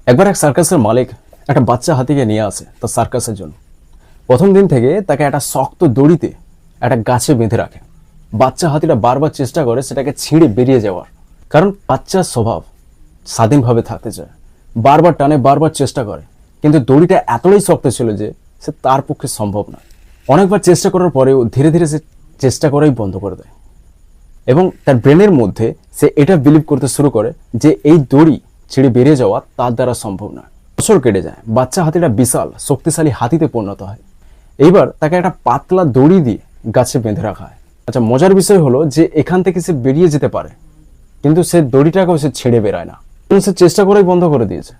একবার এক সার্কাসের মালিক একটা বাচ্চা হাতিকে নিয়ে আসে তার সার্কাসের জন্য। প্রথম দিন থেকে তাকে একটা শক্ত দড়িতে একটা গাছে বেঁধে রাখে। বাচ্চা হাতিটা বারবার চেষ্টা করে সেটাকে ছিঁড়ে বেরিয়ে যাওয়ার, কারণ বাচ্চার স্বভাব স্বাধীনভাবে থাকতে চায়। বারবার টানে, বারবার চেষ্টা করে, কিন্তু দড়িটা এতটাই শক্ত ছিল যে সে তার পক্ষে সম্ভব নয়। অনেকবার চেষ্টা করার পরেও ধীরে ধীরে সে চেষ্টা করাই বন্ধ করে দেয় এবং তার ব্রেনের মধ্যে সে এটা বিলিভ করতে শুরু করে যে এই দড়ি ছিঁড়ে বেরিয়ে যাওয়া তার দ্বারা সম্ভব নয়। বছর কেটে যায়, বাচ্চা হাতিটা বিশাল শক্তিশালী হাতিতে পরিণত হয়। এইবার তাকে একটা পাতলা দড়ি দিয়ে গাছে বেঁধে রাখা হয়। আচ্ছা, মজার বিষয় হলো যে এখান থেকে সে বেরিয়ে যেতে পারে, কিন্তু সে দড়িটাকেও সে ছেড়ে বেরায় না। সে চেষ্টা করেই বন্ধ করে দিয়েছে।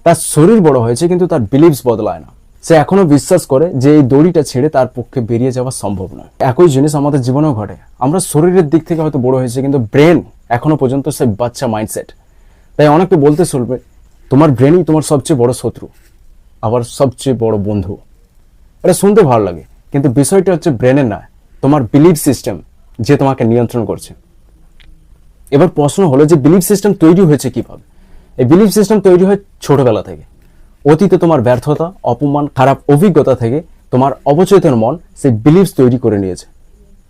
তার শরীর বড় হয়েছে কিন্তু তার বিলিভস বদলায় না। সে এখনো বিশ্বাস করে যে এই দড়িটা ছেড়ে তার পক্ষে বেরিয়ে যাওয়া সম্ভব নয়। একই জিনিস আমাদের জীবনেও ঘটে। আমরা শরীরের দিক থেকে হয়তো বড় হয়েছে, কিন্তু ব্রেন এখনো পর্যন্ত সে বাচ্চা মাইন্ডসেট। তাই অনেকে বলতে শুনবে তোমার ব্রেনই তোমার সবচেয়ে বড় শত্রু, আবার সবচেয়ে বড় বন্ধু। এটা শুনতে ভালো লাগে, কিন্তু বিষয়টা হচ্ছে ব্রেনের নয়, তোমার বিলিভ সিস্টেম যে তোমাকে নিয়ন্ত্রণ করছে। এবার প্রশ্ন হলো যে বিলিভ সিস্টেম তৈরি হয়েছে কিভাবে? এই বিলিভ সিস্টেম তৈরি হয় ছোটবেলা থেকে। অতীতে তোমার ব্যর্থতা, অপমান, খারাপ অভিজ্ঞতা থেকে তোমার অবচেতন মন সেই বিলিভস তৈরি করে নিয়েছে।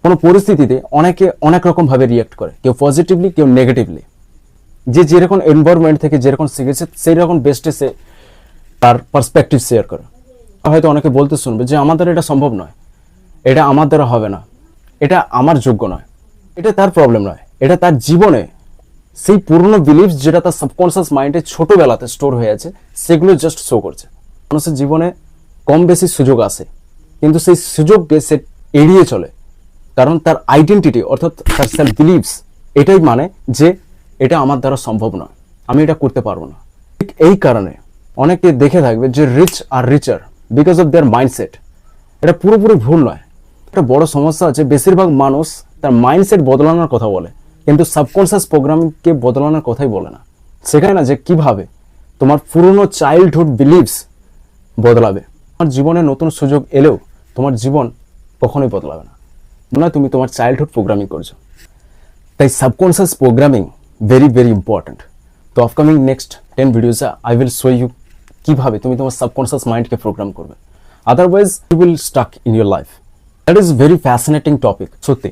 কোনো পরিস্থিতিতে অনেকে অনেক রকম ভাবে রিয়াক্ট করে, কেউ পজিটিভলি, কেউ নেগেটিভলি। যে যেরকম এনভায়রনমেন্ট থেকে যেরকম শিখেছে সেই রকম বেস্টে সে তার পার্সপেক্টিভ শেয়ার করে। হয়তো অনেকে বলতে শুনবে যে আমাদের এটা সম্ভব নয়, এটা আমার দ্বারা হবে না, এটা আমার যোগ্য নয়। এটা তার প্রবলেম নয়, এটা তার জীবনে সেই পুরনো বিলিভস যেটা তার সাবকনসিয়াস মাইন্ডে ছোটবেলাতে স্টোর হয়ে আছে সেগুলো জাস্ট শো করছে। মানুষের জীবনে কম বেশি সুযোগ আসে, কিন্তু সেই সুযোগকে সে এড়িয়ে চলে, কারণ তার আইডেন্টিটি অর্থাৎ তার সেলফ বিলিভস এটাই মানে যে এটা আমার দ্বারা সম্ভব নয়, আমি এটা করতে পারবো না। ঠিক এই কারণে অনেকে দেখে থাকবে যে রিচ আর richer because of their mindset. এটা পুরোপুরি ভুল নয়। একটা বড় সমস্যা আছে, বেশিরভাগ মানুষ তার মাইন্ডসেট বদলানোর কথা বলে, কিন্তু সাবকনসিয়াস প্রোগ্রামিংকে বদলানোর কথাই বলে না। শেখায় না যে কিভাবে তোমার পুরনো চাইল্ডহুড বিলিভস বদলাবে। তোমার জীবনে নতুন সুযোগ এলেও তোমার জীবন কখনোই বদলাবে না, মনে হয় তুমি তোমার চাইল্ডহুড প্রোগ্রামিং করছো। তাই subconscious programming very very important. তো আপকামিং নেক্সট 10 ভিডিওসে আই উইল শো ইউ কিভাবে তুমি তোমার সাবকনসিয়াস মাইন্ডকে প্রোগ্রাম করবে, otherwise you will stuck in your life. That is very fascinating topic. সত্যি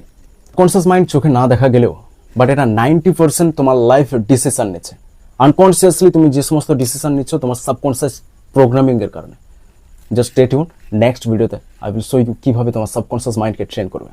কনসিয়াস মাইন্ড চোখে না দেখা গেলেও বাট এটা 90% তোমার লাইফ ডিসিশন নিচ্ছে। আনকনসিয়াসলি তুমি যে সমস্ত ডিসিশন নিচ্ছ তোমার সাবকনসিয়াস প্রোগ্রামিং এর কারণে। জাস্ট স্টে টিউন, নেক্সট ভিডিওতে আই উইল শো ইউ কিভাবে তোমার সাবকনসিয়াস মাইন্ডকে ট্রেন করবে।